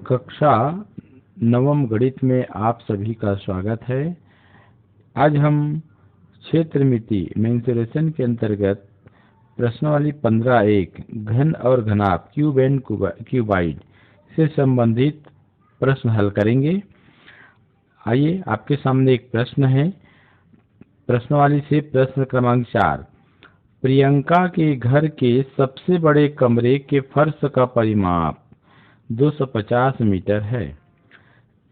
कक्षा नवम गणित में आप सभी का स्वागत है। आज हम क्षेत्र मिति मेंसुरेशन के अंतर्गत प्रश्नावली 15(1) घन और घनाभ क्यूब एंड क्यूबाइड से संबंधित प्रश्न हल करेंगे। आइए, आपके सामने एक प्रश्न है। प्रश्नावली से प्रश्न क्रमांक 4। प्रियंका के घर के सबसे बड़े कमरे के फर्श का परिमाप 250 मीटर है।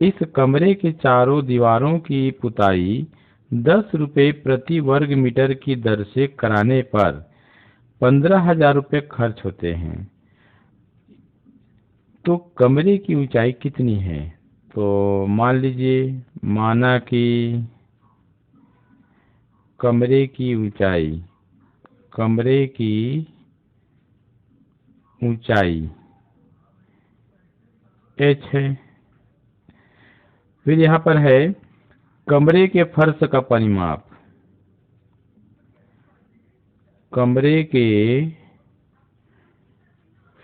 इस कमरे के चारों दीवारों की पुताई 10 रुपये प्रति वर्ग मीटर की दर से कराने पर 15,000 रुपये खर्च होते हैं। तो कमरे की ऊंचाई कितनी है? तो मान लीजिए, माना कि कमरे की ऊंचाई h है। फिर यहाँ पर है कमरे के फर्श का परिमाप। कमरे के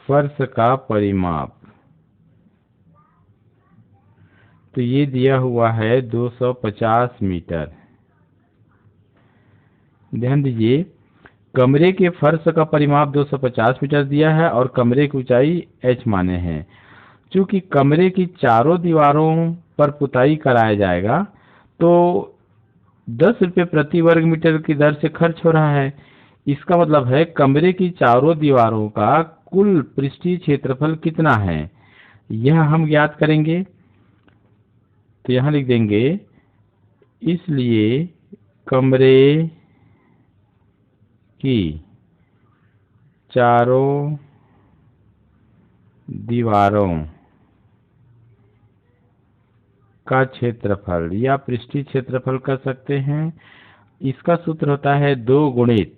फर्श का परिमाप तो ये दिया हुआ है 250 मीटर। ध्यान दीजिए, कमरे के फर्श का परिमाप 250 मीटर दिया है और कमरे की ऊंचाई h माने हैं। चूंकि कमरे की चारों दीवारों पर पुताई कराया जाएगा तो 10 रुपये प्रति वर्ग मीटर की दर से खर्च हो रहा है। इसका मतलब है कमरे की चारों दीवारों का कुल पृष्ठीय क्षेत्रफल कितना है, यह हम ज्ञात करेंगे। तो यहाँ लिख देंगे, इसलिए कमरे की चारों दीवारों का क्षेत्रफल या पृष्ठीय क्षेत्रफल कर सकते हैं। इसका सूत्र होता है 2 गुणित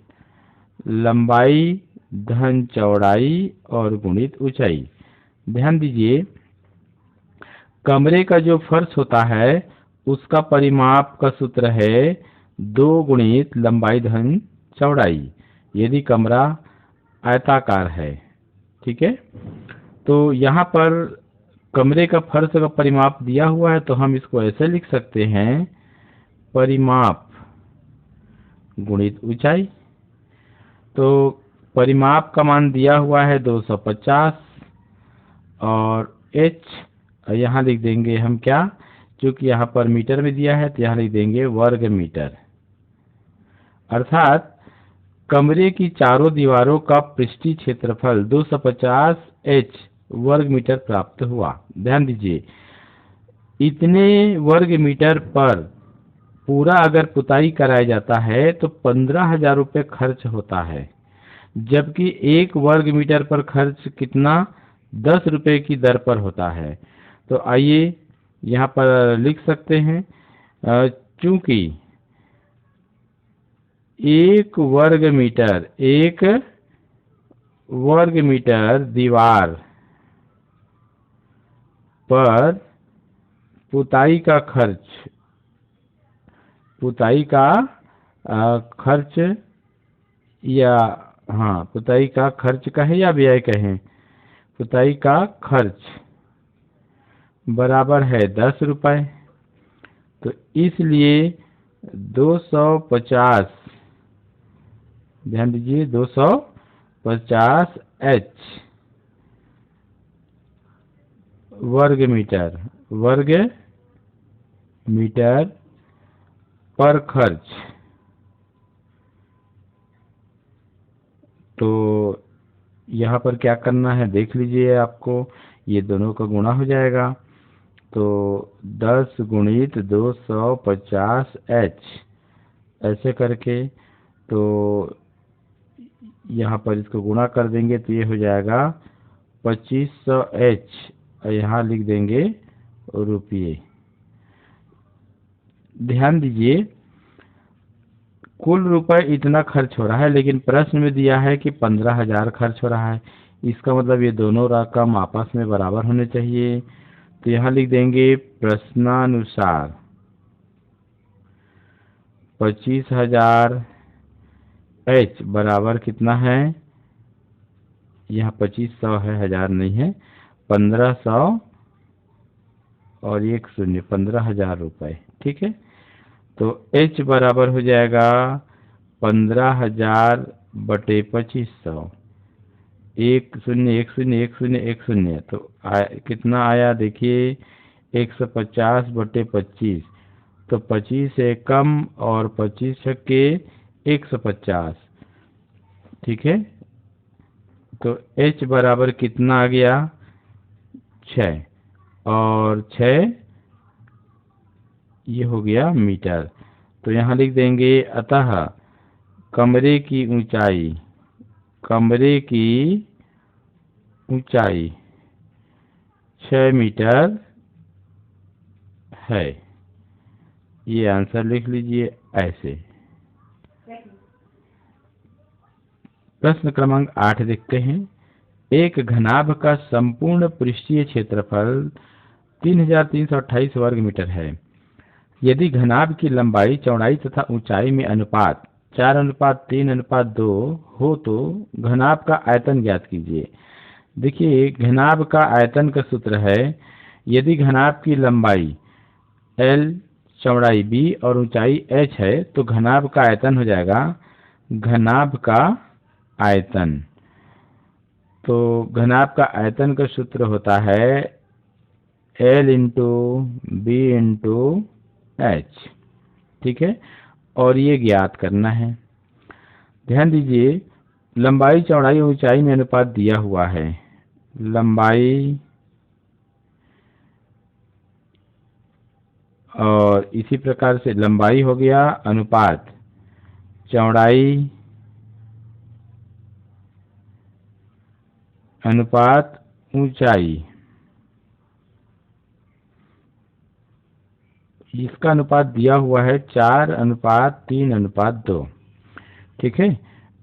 लंबाई धन चौड़ाई और गुणित ऊंचाई। ध्यान दीजिए, कमरे का जो फर्श होता है उसका परिमाप का सूत्र है 2 गुणित लंबाई धन चौड़ाई, यदि कमरा आयताकार है। ठीक है, तो यहाँ पर कमरे का फर्श का परिमाप दिया हुआ है तो हम इसको ऐसे लिख सकते हैं, परिमाप गुणित ऊंचाई। तो परिमाप का मान दिया हुआ है 250 और h यहाँ लिख देंगे हम क्या, क्योंकि यहाँ पर मीटर में दिया है तो यहाँ लिख देंगे वर्ग मीटर। अर्थात कमरे की चारों दीवारों का पृष्ठीय क्षेत्रफल 250 h वर्ग मीटर प्राप्त हुआ। ध्यान दीजिए, इतने वर्ग मीटर पर पूरा अगर पुताई कराया जाता है तो 15,000 रुपये खर्च होता है, जबकि 1 वर्ग मीटर पर खर्च कितना, 10 रुपये की दर पर होता है। तो आइए यहाँ पर लिख सकते हैं, चूंकि 1 वर्ग मीटर दीवार पर पुताई का खर्च या पुताई का खर्च कहें या व्यय कहें, पुताई का खर्च बराबर है 10 रुपये। तो इसलिए 250, ध्यान दीजिए 250 h वर्ग मीटर पर खर्च। तो यहाँ पर क्या करना है देख लीजिए, आपको ये दोनों का गुणा हो जाएगा। तो 10 गुणित 250 h ऐसे करके, तो यहाँ पर इसको गुणा कर देंगे तो ये हो जाएगा 2500 h, यहाँ लिख देंगे रुपये। ध्यान दीजिए, कुल रुपए इतना खर्च हो रहा है, लेकिन प्रश्न में दिया है कि 15,000 खर्च हो रहा है। इसका मतलब ये दोनों रकम आपस में बराबर होने चाहिए। तो यहाँ लिख देंगे प्रश्नानुसार 25,000 h बराबर कितना है, यहाँ 2500 है, 1000 नहीं है, 1500 और 1 शून्य 15,000 रुपये। ठीक है, तो h बराबर हो जाएगा 15,000 बटे 2500। 1 शून्य 1 शून्य 1 शून्य 1 शून्य, तो कितना आया देखिए 150 बटे 25, तो 25 से कम और 25 छक्के 150। ठीक है, तो h बराबर कितना आ गया 6, और 6 ये हो गया मीटर। तो यहाँ लिख देंगे अतः कमरे की ऊंचाई, कमरे की ऊंचाई 6 मीटर है। ये आंसर लिख लीजिए ऐसे। प्रश्न क्रमांक 8 देखते हैं। एक घनाभ का संपूर्ण पृष्ठीय क्षेत्रफल 3328 वर्ग मीटर है। यदि घनाभ की लंबाई, चौड़ाई तथा ऊंचाई में अनुपात 4:3:2 हो तो घनाभ का आयतन ज्ञात कीजिए। देखिए, घनाभ का आयतन का सूत्र है, यदि घनाभ की लंबाई L, चौड़ाई B और ऊंचाई h है तो घनाभ का आयतन हो जाएगा घनाभ का आयतन। तो घनाभ का आयतन का सूत्र होता है L into B into H। ठीक है, और ये ज्ञात करना है। ध्यान दीजिए, लंबाई, चौड़ाई, ऊंचाई में अनुपात दिया हुआ है। लंबाई और इसी प्रकार से लंबाई हो गया अनुपात चौड़ाई अनुपात ऊंचाई, इसका अनुपात दिया हुआ है 4:3:2। ठीक है,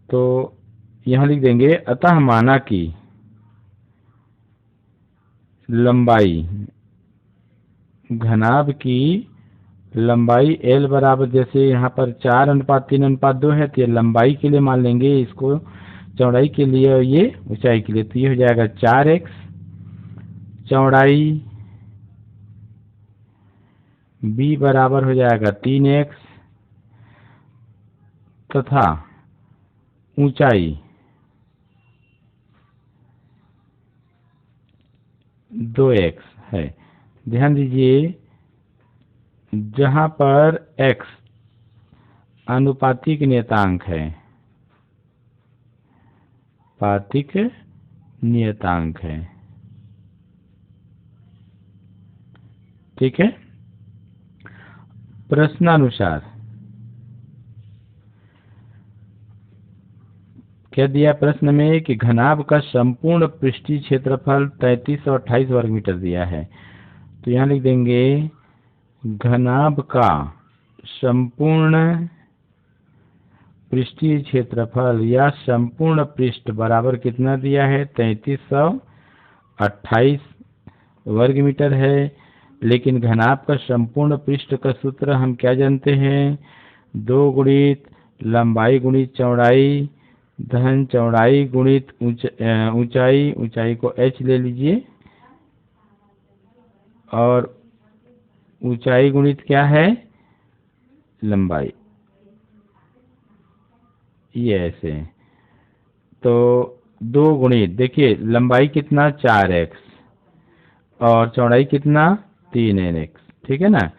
तो यहाँ लिख देंगे अतः माना कि लंबाई, घनाभ की लंबाई L बराबर, जैसे यहाँ पर 4:3:2 है तो ये लंबाई के लिए मान लेंगे इसको, चौड़ाई के लिए और ये ऊंचाई के लिए, तो ये हो जाएगा 4x चौड़ाई, B बराबर हो जाएगा 3x तथा ऊंचाई 2x है। ध्यान दीजिए, जहां पर x अनुपातिक नियतांक है, पातिक नियतांक है। ठीक है, प्रश्नानुसार क्या दिया प्रश्न में कि घनाभ का संपूर्ण पृष्ठीय क्षेत्रफल 3328 वर्ग मीटर दिया है। तो यहाँ लिख देंगे घनाभ का संपूर्ण पृष्ठीय क्षेत्रफल या संपूर्ण पृष्ठ बराबर कितना दिया है 3328 वर्ग मीटर है। लेकिन घनाभ का संपूर्ण पृष्ठ का सूत्र हम क्या जानते हैं, 2 गुणित लंबाई गुणित चौड़ाई धन चौड़ाई गुणित ऊंचाई, ऊंचाई को h ले लीजिए, और ऊंचाई गुणित क्या है लंबाई, ये ऐसे। तो 2 गुणित, देखिए लंबाई कितना 4x और चौड़ाई कितना 3nx। ठीक है ना,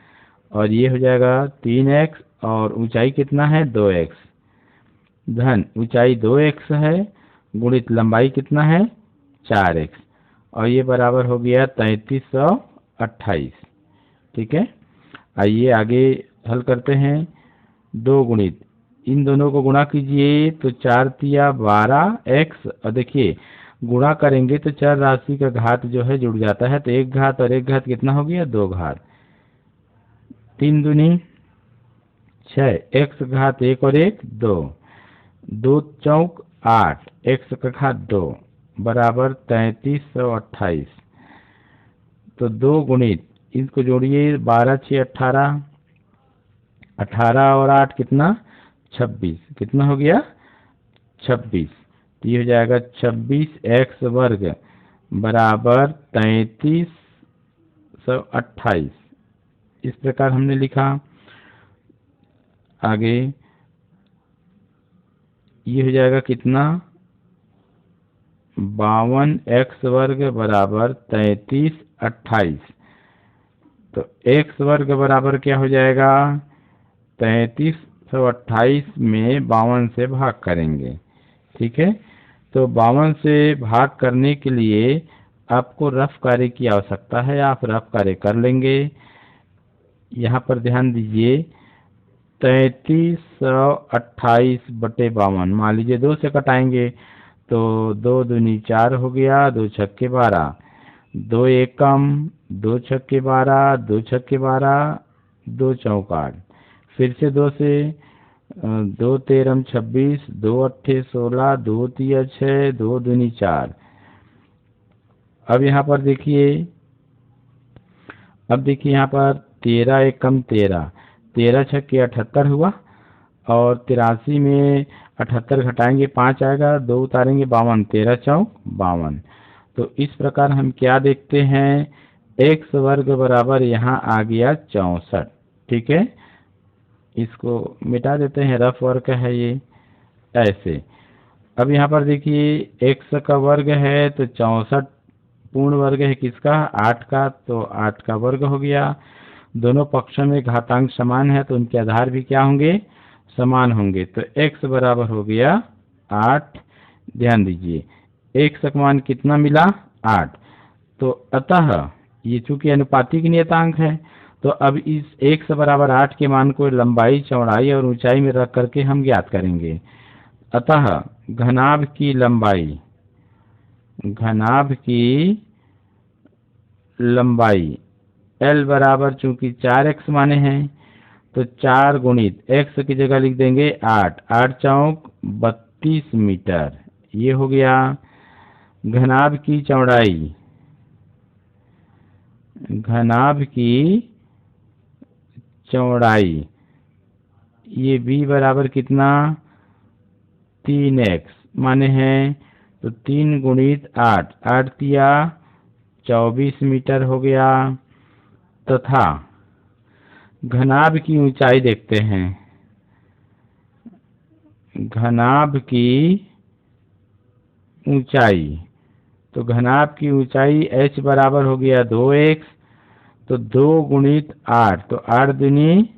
और ये हो जाएगा 3x और ऊंचाई कितना है 2x, धन ऊंचाई 2x है गुणित लंबाई कितना है 4x, और ये बराबर हो गया 3328। ठीक है, आइए आगे हल करते हैं। 2 गुणित, इन दोनों को गुणा कीजिए तो 4 तिया 12x, और देखिए गुणा करेंगे तो चर राशि का घात जो है जुड़ जाता है, तो 1 घात और 1 घात कितना हो गया 2 घात, 3 दूनी 6, x घात 1 और 1 2, 2 चौक 8, x का घात 2 बराबर 3328। तो 2 गुणित, इसको जोड़िए 12 6 18, 18 और 8 कितना 26, कितना हो गया 26। तो ये हो जाएगा 26x वर्ग बराबर 33 2328 इस प्रकार हमने लिखा। आगे ये हो जाएगा कितना, 52x वर्ग बराबर 3328। तो x वर्ग बराबर क्या हो जाएगा, 3328 में 52 से भाग करेंगे। ठीक है, तो 52 से भाग करने के लिए आपको रफ कार्य की आवश्यकता है, आप रफ कार्य कर लेंगे। यहाँ पर ध्यान दीजिए, 3328 बटे 52, मान लीजिए 2 से कटाएंगे तो 2 दूनी 4 हो गया, 2 छक्के 12, 2 एकम, 2 छक्के 12, 2 छक्के 12, 2 चौक 8, फिर से 2 से 2 तेरम 26, 2 अट्ठे 16, 2 तिया 6, 2 दूनी 4। अब यहाँ पर देखिए, यहाँ पर 13 एकम 13, 13 छक्के 78 हुआ, और 83 में 78 घटाएंगे 5 आएगा, 2 उतारेंगे 52, 13 चौक 52। तो इस प्रकार हम क्या देखते हैं, x वर्ग बराबर यहाँ आ गया 64। ठीक है, इसको मिटा देते हैं, रफ वर्ग है ये ऐसे। अब यहाँ पर देखिए x का वर्ग है तो 64 पूर्ण वर्ग है किसका, 8 का, तो 8 का वर्ग हो गया। दोनों पक्षों में घातांक समान है तो उनके आधार भी क्या होंगे, समान होंगे। तो x बराबर हो गया 8। ध्यान दीजिए x का मान कितना मिला, 8। तो अतः ये चूंकि अनुपातिक नियतांक है, तो अब इस x बराबर 8 के मान को लंबाई, चौड़ाई और ऊंचाई में रख करके हम ज्ञात करेंगे। अतः घनाभ की लंबाई, L बराबर चूंकि 4x माने हैं तो 4 गुणित x की जगह लिख देंगे 8, 8 चौक 32 मीटर, ये हो गया। घनाभ की चौड़ाई, ये b बराबर कितना, 3x माने हैं तो 3 गुणित 8, 8 तिया 24 मीटर हो गया। तथा घनाभ की ऊंचाई देखते हैं, घनाभ की ऊंचाई h बराबर हो गया 2x, तो 2 गुणित 8, तो 8 दूनी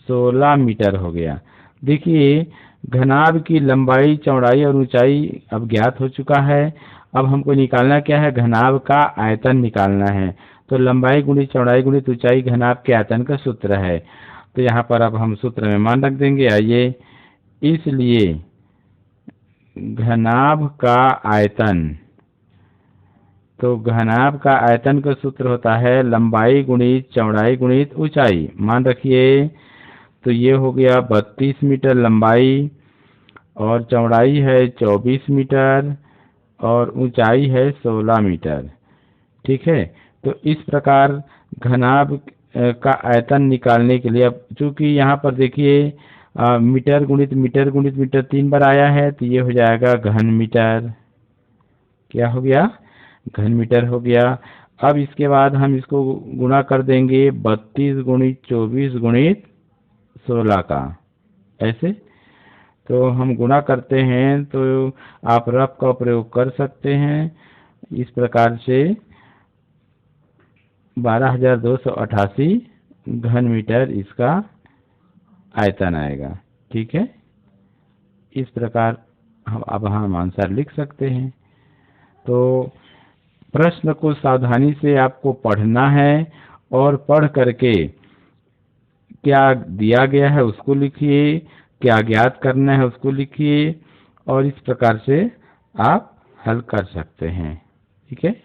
16 मीटर हो गया। देखिए घनाभ की लंबाई, चौड़ाई और ऊंचाई अब ज्ञात हो चुका है। अब हमको निकालना क्या है, घनाभ का आयतन निकालना है। तो लंबाई गुणित चौड़ाई गुणित ऊंचाई घनाभ के आयतन का सूत्र है। तो यहाँ पर अब हम सूत्र में मान रख देंगे। आइए, इसलिए घनाभ का आयतन, तो घनाभ का आयतन का सूत्र होता है लंबाई गुणित चौड़ाई गुणित ऊंचाई। मान रखिए, तो ये हो गया 32 मीटर लंबाई, और चौड़ाई है 24 मीटर, और ऊंचाई है 16 मीटर। ठीक है, तो इस प्रकार घनाभ का आयतन निकालने के लिए, अब चूंकि यहाँ पर देखिए मीटर गुणित मीटर 3 बार आया है, तो ये हो जाएगा घन मीटर। क्या हो गया, घन मीटर हो गया। अब इसके बाद हम इसको गुणा कर देंगे 32 गुणित 24 गुणित 16 का, ऐसे। तो हम गुणा करते हैं तो आप रफ का प्रयोग कर सकते हैं। इस प्रकार से 12288 घन मीटर इसका आयतन आएगा। ठीक है, इस प्रकार हम आंसर लिख सकते हैं। तो प्रश्न को सावधानी से आपको पढ़ना है, और पढ़ करके क्या दिया गया है उसको लिखिए, क्या ज्ञात करना है उसको लिखिए, और इस प्रकार से आप हल कर सकते हैं। ठीक है।